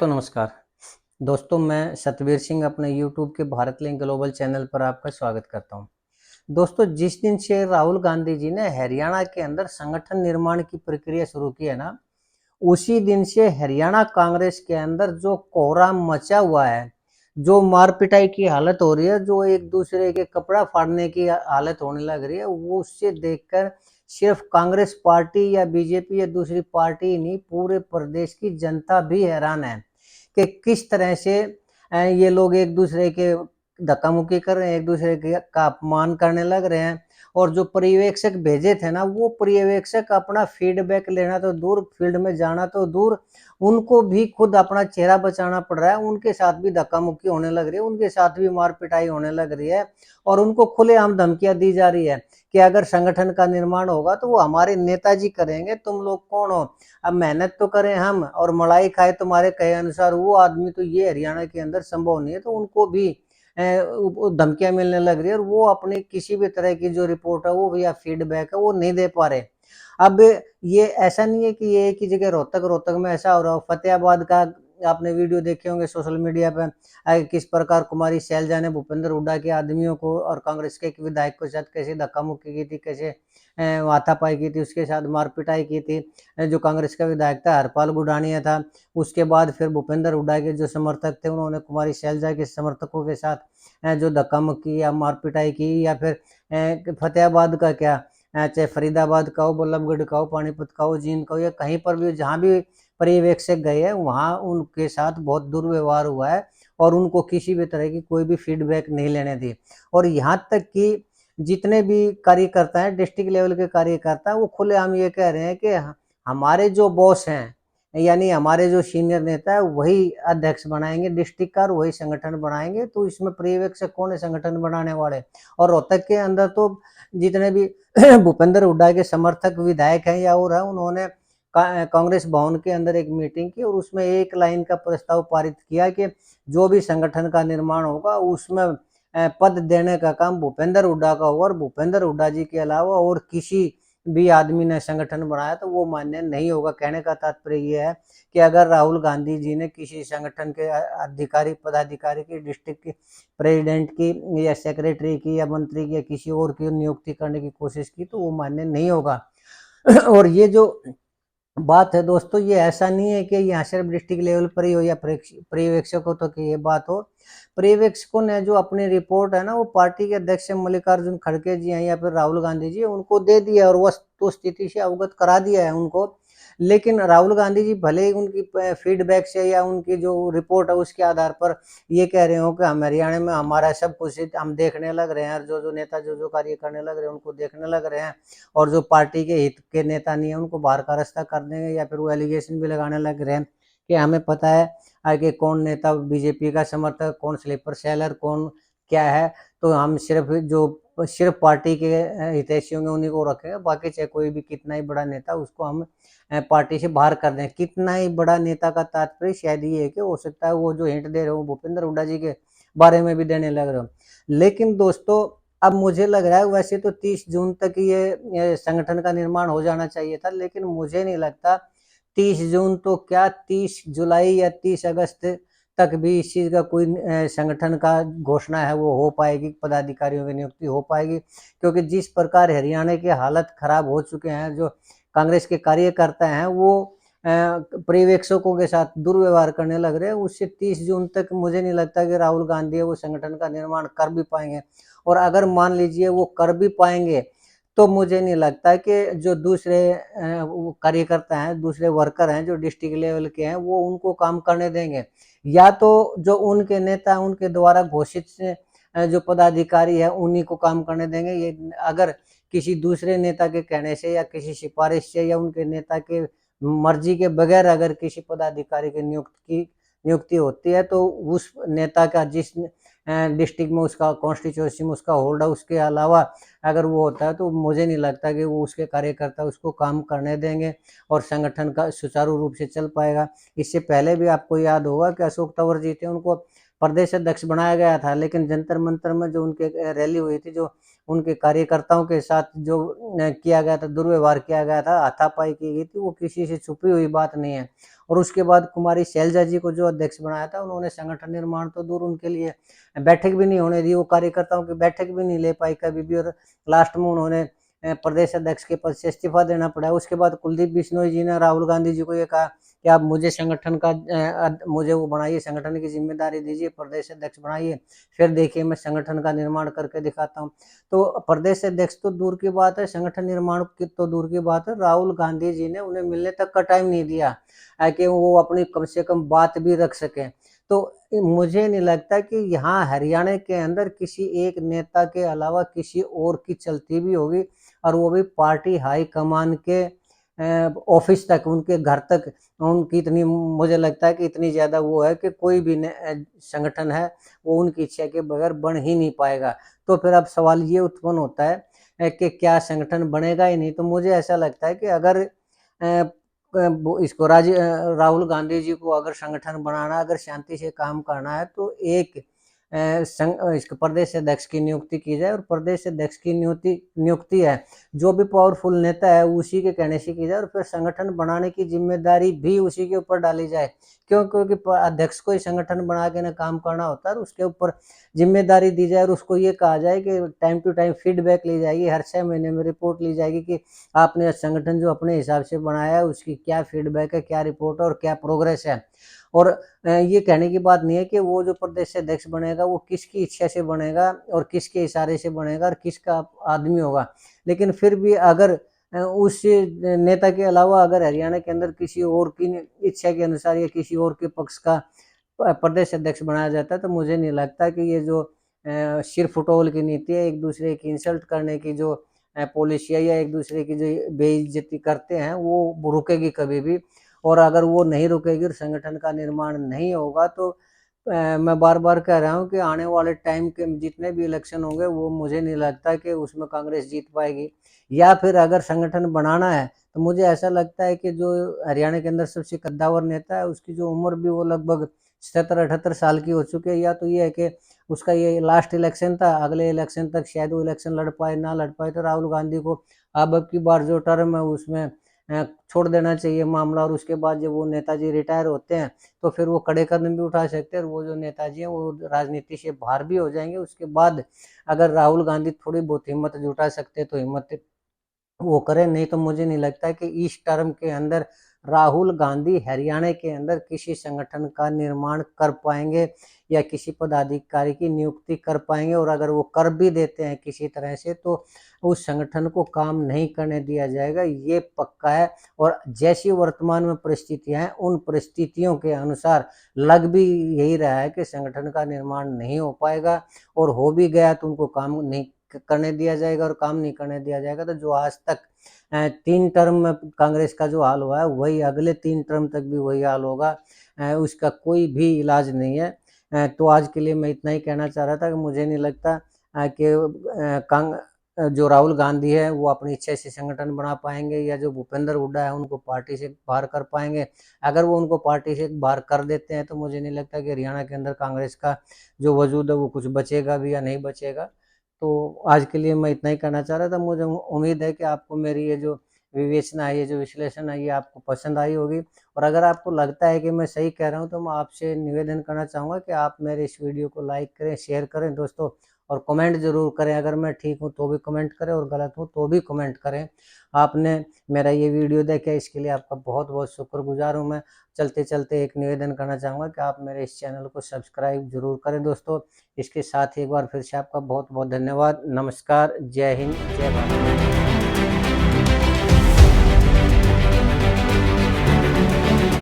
दोस्तों नमस्कार। दोस्तों मैं सतवीर सिंह अपने यूट्यूब के भारत लिंक ग्लोबल चैनल पर आपका स्वागत करता हूं। दोस्तों जिस दिन से राहुल गांधी जी ने हरियाणा के अंदर संगठन निर्माण की प्रक्रिया शुरू की है ना, उसी दिन से हरियाणा कांग्रेस के अंदर जो कोहराम मचा हुआ है, जो मार पिटाई की हालत हो रही है, जो एक दूसरे के कपड़ा फाड़ने की हालत होने लग रही है, वो उससे देखकर सिर्फ कांग्रेस पार्टी या बीजेपी या दूसरी पार्टी नहीं, पूरे प्रदेश की जनता भी हैरान है कि किस तरह से ये लोग एक दूसरे के धक्का मुक्की कर रहे हैं, एक दूसरे का अपमान करने लग रहे हैं। और जो पर्यवेक्षक भेजे थे ना, वो पर्यवेक्षक अपना फीडबैक लेना तो दूर, फील्ड में जाना तो दूर, उनको भी खुद अपना चेहरा बचाना पड़ रहा है। उनके साथ भी धक्का मुक्की होने लग रही है, उनके साथ भी मार पिटाई होने लग रही है और उनको खुलेआम धमकियां दी जा रही है कि अगर संगठन का निर्माण होगा तो वो हमारे नेताजी करेंगे, तुम लोग कौन हो। अब मेहनत तो करें हम और मलाई खाए तुम्हारे कहे अनुसार, वो आदमी तो ये हरियाणा के अंदर संभव नहीं है। तो उनको भी धमकियां मिलने लग रही है और वो अपनी किसी भी तरह की जो रिपोर्ट है वो या फीडबैक है वो नहीं दे पा रहे। अब ये ऐसा नहीं है कि ये एक ही जगह रोहतक में ऐसा हो रहा हो। फतेहाबाद का आपने वीडियो देखे होंगे सोशल मीडिया पे, किस प्रकार कुमारी शैलजा ने भूपेंद्र हुड्डा के आदमियों को और कांग्रेस के एक विधायक के साथ कैसे धक्का मुक्की की थी, कैसे हाथापाई की थी, उसके साथ मार पिटाई की थी। जो कांग्रेस का विधायक था हरपाल गुडानिया था, उसके बाद फिर भूपेंद्र हुड्डा के जो समर्थक थे उन्होंने कुमारी शैलजा के समर्थकों के साथ जो धक्का मुक्की या मार पिटाई की। या फिर फतेहाबाद का क्या, चाहे फरीदाबाद का हो, बल्लभगढ़ का हो, पानीपत का हो, जींद का हो, या कहीं पर भी जहाँ भी पर्यवेक्षक गए हैं वहाँ उनके साथ बहुत दुर्व्यवहार हुआ है और उनको किसी भी तरह की कोई भी फीडबैक नहीं लेने दी। और यहाँ तक कि जितने भी कार्यकर्ता हैं, डिस्ट्रिक्ट लेवल के कार्यकर्ता, वो खुलेआम ये कह रहे हैं कि हमारे जो बॉस हैं, यानी हमारे जो सीनियर नेता है, वही अध्यक्ष बनाएंगे डिस्ट्रिक्ट का और वही संगठन बनाएंगे। तो इसमें पर्यवेक्षक कौन है संगठन बनाने वाले। और रोहतक के अंदर तो जितने भी भूपेंद्र हुड्डा के समर्थक विधायक हैं या और है, उन्होंने कांग्रेस भवन के अंदर एक मीटिंग की और उसमें एक लाइन का प्रस्ताव पारित किया कि जो भी संगठन का निर्माण होगा उसमें पद देने का काम भूपेंद्र हुड्डा का होगा और भूपेंद्र हुड्डा जी के अलावा और किसी भी आदमी ने संगठन बनाया तो वो मान्य नहीं होगा। कहने का तात्पर्य ये है कि अगर राहुल गांधी जी ने किसी संगठन के अधिकारी पदाधिकारी की, डिस्ट्रिक्ट की प्रेसिडेंट की या सेक्रेटरी की या मंत्री की या किसी और की नियुक्ति करने की कोशिश की तो वो मान्य नहीं होगा। और ये जो बात है दोस्तों, ये ऐसा नहीं है कि यहाँ सिर्फ डिस्ट्रिक्ट लेवल पर ही हो या पर्यवेक्षकों तक तो ये बात हो। पर्यवेक्षकों ने जो अपनी रिपोर्ट है ना, वो पार्टी के अध्यक्ष मल्लिकार्जुन खड़गे जी हैं या फिर राहुल गांधी जी, उनको दे दिया और वस्तु स्थिति से अवगत करा दिया है उनको। लेकिन राहुल गांधी जी भले ही उनकी फीडबैक से या उनकी जो रिपोर्ट है उसके आधार पर ये कह रहे हो कि हम हरियाणा में हमारा सब कुछ हम देखने लग रहे हैं, जो जो नेता जो कार्य करने लग रहे हैं उनको देखने लग रहे हैं, और जो पार्टी के हित के नेता नहीं है उनको बाहर का रास्ता कर देंगे। या फिर वो एलिगेशन भी लगाने लग रहे हैं कि हमें पता है आगे कौन नेता बीजेपी का समर्थक, कौन स्लीपर सेलर, कौन क्या है, तो हम सिर्फ पार्टी के हितैषियों में उन्हीं को रखेंगे, बाकी चाहे कोई भी कितना ही बड़ा नेता उसको हम पार्टी से बाहर कर दें। कितना ही बड़ा नेता का तात्पर्य शायद ये है कि हो सकता है वो जो हिंट दे रहे हो भूपेंद्र हुड्डा जी के बारे में भी देने लग रहे हो। लेकिन दोस्तों अब मुझे लग रहा है वैसे तो 30 जून तक ये संगठन का निर्माण हो जाना चाहिए था, लेकिन मुझे नहीं लगता 30 जून तो क्या 30 जुलाई या 30 अगस्त तक भी इस चीज़ का कोई संगठन का घोषणा है वो हो पाएगी, पदाधिकारियों की नियुक्ति हो पाएगी। क्योंकि जिस प्रकार हरियाणा की हालत खराब हो चुके हैं, जो कांग्रेस के कार्यकर्ता हैं वो पर्यवेक्षकों के साथ दुर्व्यवहार करने लग रहे हैं, उससे 30 जून तक मुझे नहीं लगता कि राहुल गांधी है वो संगठन का निर्माण कर भी पाएंगे। और अगर मान लीजिए वो कर भी पाएंगे तो मुझे नहीं लगता कि जो दूसरे कार्यकर्ता हैं, दूसरे वर्कर हैं जो डिस्ट्रिक्ट लेवल के हैं, वो उनको काम करने देंगे। या तो जो उनके नेता उनके द्वारा घोषित जो पदाधिकारी है उन्हीं को काम करने देंगे। ये अगर किसी दूसरे नेता के कहने से या किसी सिफारिश से या उनके नेता के मर्जी के बगैर अगर किसी पदाधिकारी की नियुक्ति होती है तो उस नेता का जिस डिस्ट्रिक्ट में उसका कॉन्स्टिट्यूंसी में उसका होल्ड है उसके अलावा अगर वो होता है तो मुझे नहीं लगता कि वो उसके कार्यकर्ता उसको काम करने देंगे और संगठन का सुचारू रूप से चल पाएगा। इससे पहले भी आपको याद होगा कि अशोक तंवर जी थे, उनको प्रदेश अध्यक्ष बनाया गया था, लेकिन जंतर मंतर में जो उनके रैली हुई थी, जो उनके कार्यकर्ताओं के साथ जो किया गया था, दुर्व्यवहार किया गया था, हाथापाई की गई थी, वो किसी से छुपी हुई बात नहीं है। और उसके बाद कुमारी शैलजा जी को जो अध्यक्ष बनाया था, उन्होंने संगठन निर्माण तो दूर, उनके लिए बैठक भी नहीं होने दी, वो कार्यकर्ताओं की बैठक भी नहीं ले पाई कभी भी, और लास्ट में उन्होंने प्रदेश अध्यक्ष के पद से इस्तीफा देना पड़ा। उसके बाद कुलदीप बिश्नोई जी ने राहुल गांधी जी को ये कहा कि आप मुझे संगठन का मुझे वो बनाइए, संगठन की जिम्मेदारी दीजिए, प्रदेश अध्यक्ष बनाइए, फिर देखिए मैं संगठन का निर्माण करके दिखाता हूँ। तो प्रदेश अध्यक्ष तो दूर की बात है, संगठन निर्माण की तो दूर की बात है, राहुल गांधी जी ने उन्हें मिलने तक का टाइम नहीं दिया कि वो अपनी कम से कम बात भी रख सकें। तो मुझे नहीं लगता कि यहाँ हरियाणा के अंदर किसी एक नेता के अलावा किसी और की चलती भी होगी, और वो भी पार्टी हाई कमान के ऑफिस तक, उनके घर तक उनकी इतनी, मुझे लगता है कि इतनी ज़्यादा वो है कि कोई भी संगठन है वो उनकी इच्छा के बगैर बन ही नहीं पाएगा। तो फिर अब सवाल ये उत्पन्न होता है कि क्या संगठन बनेगा ही नहीं? तो मुझे ऐसा लगता है कि अगर इसको राहुल गांधी जी को अगर संगठन बनाना, अगर शांति से काम करना है, तो एक इसके प्रदेश अध्यक्ष की नियुक्ति की जाए, और प्रदेश अध्यक्ष की नियुक्ति है जो भी पावरफुल नेता है उसी के कहने से की जाए, और फिर संगठन बनाने की जिम्मेदारी भी उसी के ऊपर डाली जाए। क्योंकि अध्यक्ष को ही संगठन बना के ना काम करना होता है, और उसके ऊपर जिम्मेदारी दी जाए, और उसको ये कहा जाए कि टाइम टू टाइम फीडबैक ली जाएगी, हर 6 महीने में रिपोर्ट ली जाएगी कि आपने संगठन जो अपने हिसाब से बनाया है उसकी क्या फीडबैक है, क्या रिपोर्ट है और क्या प्रोग्रेस है। और ये कहने की बात नहीं है कि वो जो प्रदेश अध्यक्ष बनेगा वो किसकी इच्छा से बनेगा और किसके इशारे से बनेगा और किसका आदमी होगा, लेकिन फिर भी अगर उस नेता के अलावा अगर हरियाणा के अंदर किसी और की इच्छा के अनुसार या किसी और के पक्ष का प्रदेश अध्यक्ष बनाया जाता है, तो मुझे नहीं लगता कि ये जो सिर फुटोल की नीति है, एक दूसरे की इंसल्ट करने की जो पॉलिसी है, या एक दूसरे की जो बेइज्जती करते हैं, वो रुकेगी कभी भी। और अगर वो नहीं रुकेगी और संगठन का निर्माण नहीं होगा, तो मैं बार बार कह रहा हूँ कि आने वाले टाइम के जितने भी इलेक्शन होंगे वो मुझे नहीं लगता कि उसमें कांग्रेस जीत पाएगी। या फिर अगर संगठन बनाना है, तो मुझे ऐसा लगता है कि जो हरियाणा के अंदर सबसे कद्दावर नेता है, उसकी जो उम्र भी वो लगभग 77-78 साल की हो चुकी है। या तो ये है कि उसका ये लास्ट इलेक्शन था, अगले इलेक्शन तक शायद वो इलेक्शन लड़ पाए ना लड़ पाए, तो राहुल गांधी को अब की बार जो टर्म है उसमें छोड़ देना चाहिए मामला, और उसके बाद जब वो नेताजी रिटायर होते हैं तो फिर वो कड़े कदम भी उठा सकते हैं, और वो जो नेताजी हैं वो राजनीति से बाहर भी हो जाएंगे। उसके बाद अगर राहुल गांधी थोड़ी बहुत हिम्मत जुटा सकते हैं तो हिम्मत वो करें, नहीं तो मुझे नहीं लगता कि इस टर्म के अंदर राहुल गांधी हरियाणा के अंदर किसी संगठन का निर्माण कर पाएंगे या किसी पदाधिकारी की नियुक्ति कर पाएंगे। और अगर वो कर भी देते हैं किसी तरह से, तो उस संगठन को काम नहीं करने दिया जाएगा, ये पक्का है। और जैसी वर्तमान में परिस्थितियां हैं, उन परिस्थितियों के अनुसार लग भी यही रहा है कि संगठन का निर्माण नहीं हो पाएगा, और हो भी गया तो उनको काम नहीं करने दिया जाएगा, और काम नहीं करने दिया जाएगा तो जो आज तक 3 टर्म में कांग्रेस का जो हाल हुआ है वही अगले 3 टर्म तक भी वही हाल होगा। उसका कोई भी इलाज नहीं है। तो आज के लिए मैं इतना ही कहना चाह रहा था कि मुझे नहीं लगता कि जो राहुल गांधी है वो अपनी इच्छा से संगठन बना पाएंगे, या जो भूपेंद्र हुड्डा है उनको पार्टी से बाहर कर पाएंगे। अगर वो उनको पार्टी से बाहर कर देते हैं तो मुझे नहीं लगता कि हरियाणा के अंदर कांग्रेस का जो वजूद है वो कुछ बचेगा भी या नहीं बचेगा। तो आज के लिए मैं इतना ही कहना चाह रहा था। मुझे उम्मीद है कि आपको मेरी ये जो विवेचना है, ये जो विश्लेषण है, ये आपको पसंद आई होगी। और अगर आपको लगता है कि मैं सही कह रहा हूँ, तो मैं आपसे निवेदन करना चाहूँगा कि आप मेरे इस वीडियो को लाइक करें, शेयर करें दोस्तों, और कमेंट ज़रूर करें। अगर मैं ठीक हूँ तो भी कमेंट करें, और गलत हूँ तो भी कमेंट करें। आपने मेरा ये वीडियो देखा, इसके लिए आपका बहुत बहुत शुक्रगुजार हूँ मैं। चलते चलते एक निवेदन करना चाहूँगा कि आप मेरे इस चैनल को सब्सक्राइब जरूर करें दोस्तों। इसके साथ ही एक बार फिर से आपका बहुत बहुत धन्यवाद। नमस्कार, जय हिंद, जय भारत।